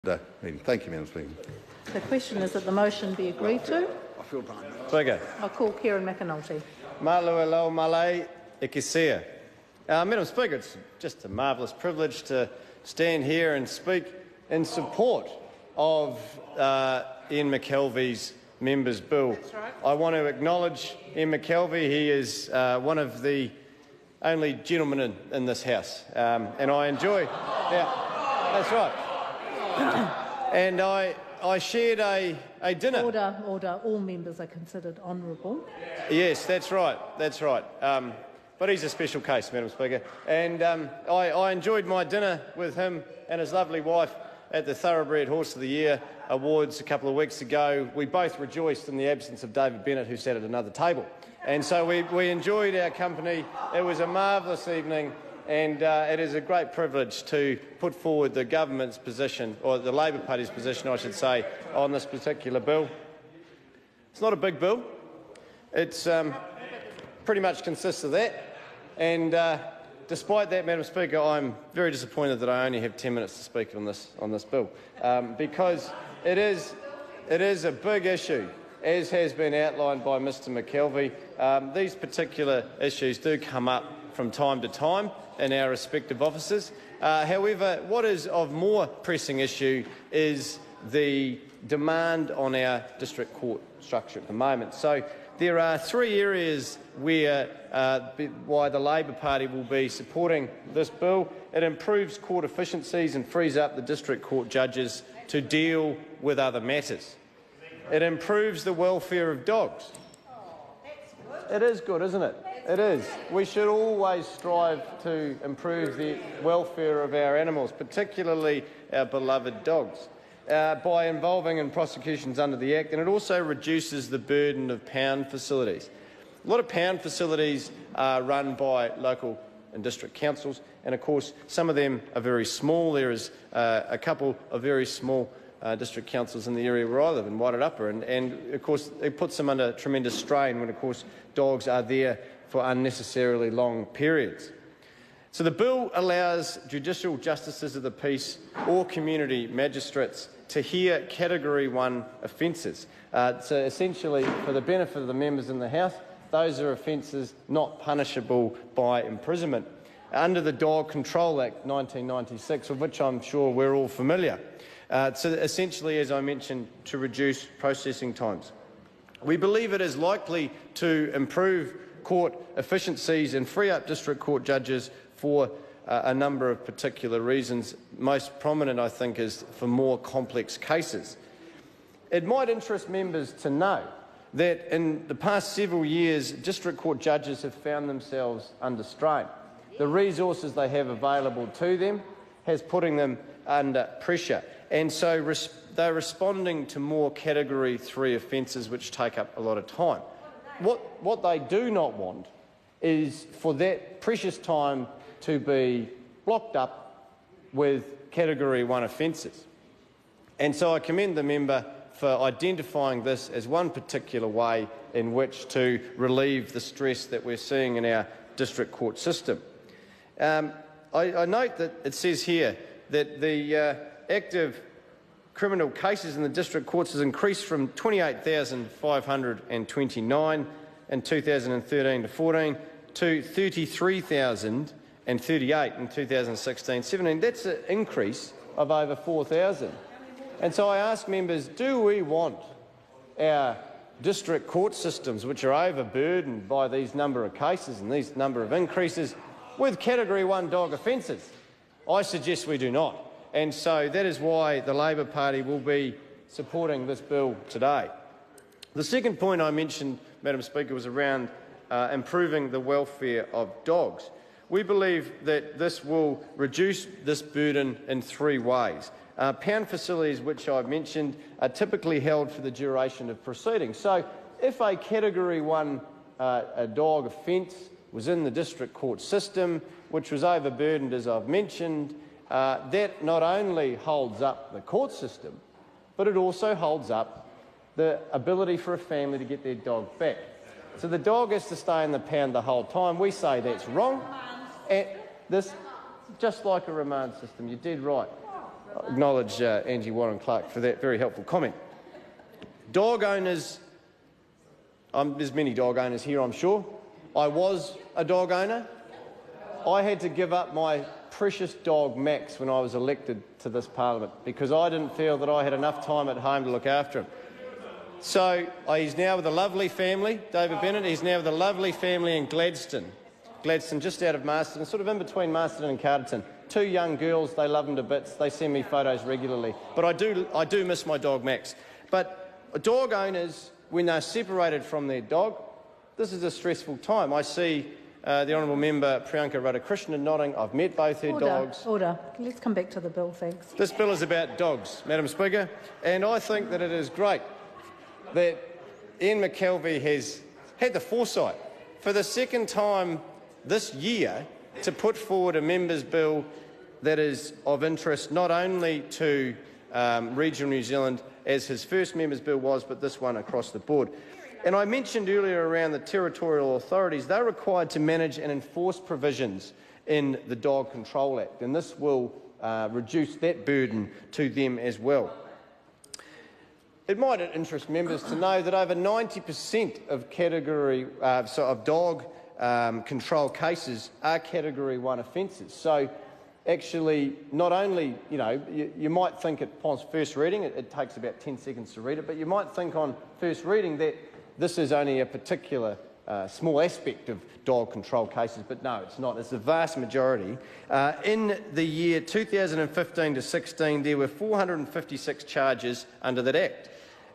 Meeting. Thank you, Madam Speaker. The question is that the motion be agreed to. Speaker. I'll call Kieran McAnulty. Maluelo Malay Ikisia. Madam Speaker, it's just a marvellous privilege to stand here and speak in support of Ian McKelvey's Members' Bill. That's right. I want to acknowledge Ian McKelvey. He is one of the only gentlemen in this House, and I enjoy. Yeah, that's right. And I shared a dinner. Order. All members are considered honourable. Yes, that's right. That's right. But he's a special case, Madam Speaker. And I enjoyed my dinner with him and his lovely wife at the Thoroughbred Horse of the Year Awards a couple of weeks ago. We both rejoiced in the absence of David Bennett, who sat at another table. And so we enjoyed our company. It was a marvellous evening. And it is a great privilege to put forward the government's position, or the Labor Party's position, I should say, on this particular bill. It's not a big bill. It's pretty much consists of that. And despite that, Madam Speaker, I'm very disappointed that I only have 10 minutes to speak on this bill, because it is a big issue, as has been outlined by Mr McKelvey. These particular issues do come up from time to time in our respective offices. However, what is of more pressing issue is the demand on our district court structure at the moment. So there are three areas where why the Labor Party will be supporting this bill. It improves court efficiencies and frees up the district court judges to deal with other matters. It improves the welfare of dogs. It is good, isn't it? It is. We should always strive to improve the welfare of our animals, particularly our beloved dogs, by involving in prosecutions under the Act, and it also reduces the burden of pound facilities. A lot of pound facilities are run by local and district councils, and of course some of them are very small. There is a couple of very small district councils in the area where I live, in Wairarapa, and of course it puts them under tremendous strain when of course dogs are there for unnecessarily long periods. So the bill allows judicial justices of the peace or community magistrates to hear Category 1 offences. So essentially, for the benefit of the members in the House, those are offences not punishable by imprisonment under the Dog Control Act 1996, of which I'm sure we're all familiar. So essentially, as I mentioned, to reduce processing times. We believe it is likely to improve court efficiencies and free up district court judges for a number of particular reasons. Most prominent, I think, is for more complex cases. It might interest members to know that in the past several years, district court judges have found themselves under strain. The resources they have available to them has putting them under pressure, and so they're responding to more Category 3 offences which take up a lot of time. What they do not want is for that precious time to be blocked up with Category 1 offences. And so I commend the member for identifying this as one particular way in which to relieve the stress that we're seeing in our district court system. I note that it says here that the active criminal cases in the district courts has increased from 28,529 in 2013 to 14 to 33,038 in 2016-17. That's an increase of over 4,000. And so I ask members, do we want our district court systems, which are overburdened by these number of cases and these number of increases, with Category 1 dog offences? I suggest we do not. And so that is why the Labor Party will be supporting this bill today. The second point I mentioned, Madam Speaker, was around improving the welfare of dogs. We believe that this will reduce this burden in three ways. Pound facilities, which I've mentioned, are typically held for the duration of proceedings. So if a Category 1 dog offence was in the district court system, which was overburdened, as I've mentioned, that not only holds up the court system, but it also holds up the ability for a family to get their dog back. So the dog has to stay in the pound the whole time. We say that's wrong. And this, just like a remand system, you're dead right. acknowledge Angie Warren-Clark for that very helpful comment. Dog owners, there's many dog owners here, I'm sure. I was a dog owner. I had to give up my precious dog Max when I was elected to this parliament because I didn't feel that I had enough time at home to look after him. So he's now with a lovely family, David Bennett. He's now with a lovely family in Gladstone, just out of Marston, sort of in between Marston and Carterton. 2 young girls, they love him to bits. They send me photos regularly. But I do miss my dog Max. But dog owners, when they're separated from their dog, this is a stressful time. I see the honourable member Priyanka Radhakrishnan nodding. I've met both her dogs. Order. Let's come back to the bill, thanks. This bill is about dogs, Madam Speaker, and I think that it is great that Ian McKelvey has had the foresight for the second time this year to put forward a member's bill that is of interest not only to regional New Zealand, as his first member's bill was, but this one across the board. And I mentioned earlier around the territorial authorities, they're required to manage and enforce provisions in the Dog Control Act, and this will reduce that burden to them as well. It might interest members to know that over 90% of dog control cases are Category 1 offences. So actually, not only, you might think upon first reading, it takes about 10 seconds to read it, but you might think on first reading that this is only a particular small aspect of dog control cases, but no, it's not. It's the vast majority. In the year 2015 to 16, there were 456 charges under that Act.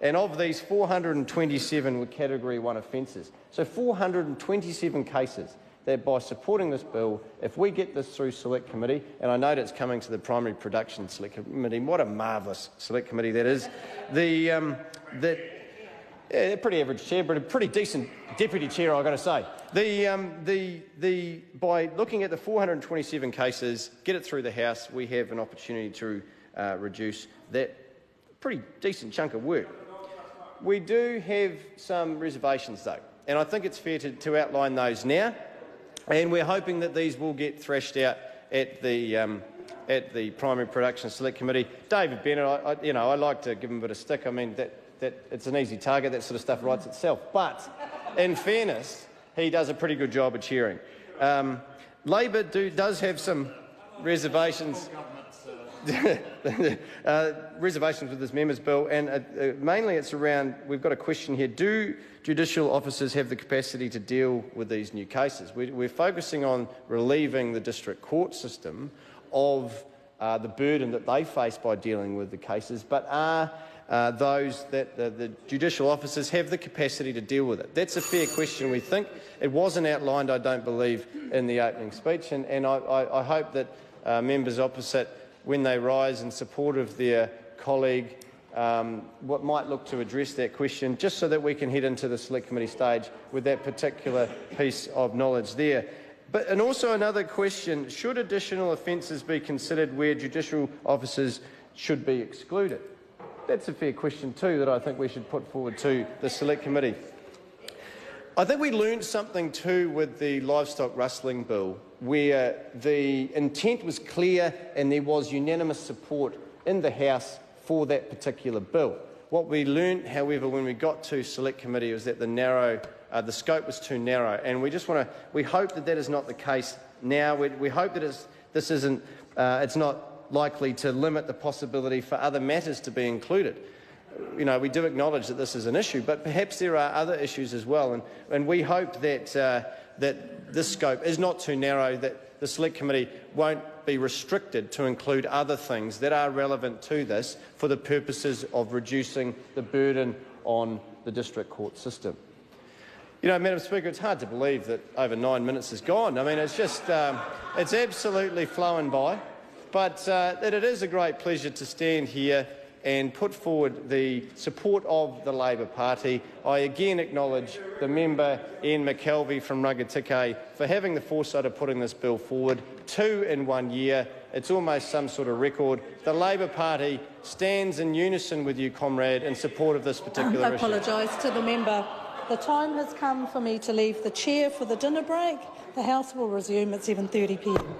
And of these, 427 were Category 1 offences. So 427 cases that by supporting this bill, if we get this through Select Committee, and I note it's coming to the Primary Production Select Committee, what a marvellous Select Committee that is, pretty average chair, but a pretty decent deputy chair, I've got to say. By looking at the 427 cases, get it through the House, we have an opportunity to reduce that pretty decent chunk of work. We do have some reservations, though, and I think it's fair to outline those now. And we're hoping that these will get thrashed out at the Primary Production Select Committee. David Bennett, I like to give him a bit of stick. I mean, that it's an easy target. That sort of stuff writes itself. But in fairness, he does a pretty good job of chairing. Labor does have some reservations. Reservations with this members' bill, and mainly it's around, we've got a question here, do judicial officers have the capacity to deal with these new cases? We're focusing on relieving the district court system of the burden that they face by dealing with the cases, but are those that the judicial officers have the capacity to deal with it? That's a fair question, we think. It wasn't outlined, I don't believe, in the opening speech, and I hope that members opposite, when they rise in support of their colleague, what might look to address that question, just so that we can head into the Select Committee stage with that particular piece of knowledge there. And also another question, should additional offences be considered where judicial officers should be excluded? That's a fair question too that I think we should put forward to the Select Committee. I think we learned something too with the livestock rustling bill, where the intent was clear and there was unanimous support in the House for that particular bill. What we learned, however, when we got to Select Committee was that the scope was too narrow, and we hope that that is not the case now. We hope that it's not likely to limit the possibility for other matters to be included. We do acknowledge that this is an issue, but perhaps there are other issues as well, and we hope that that this scope is not too narrow, that the Select Committee won't be restricted to include other things that are relevant to this for the purposes of reducing the burden on the district court system. Madam Speaker, it's hard to believe that over 9 minutes is gone. I mean, it's just, it's absolutely flown by, but that it is a great pleasure to stand here and put forward the support of the Labor Party. I again acknowledge the member Ian McKelvey from Rangitikei for having the foresight of putting this bill forward, 2 in 1 year. It's almost some sort of record. The Labor Party stands in unison with you, comrade, in support of this particular issue. I apologise to the member. The time has come for me to leave the chair for the dinner break. The House will resume at 7:30 p.m.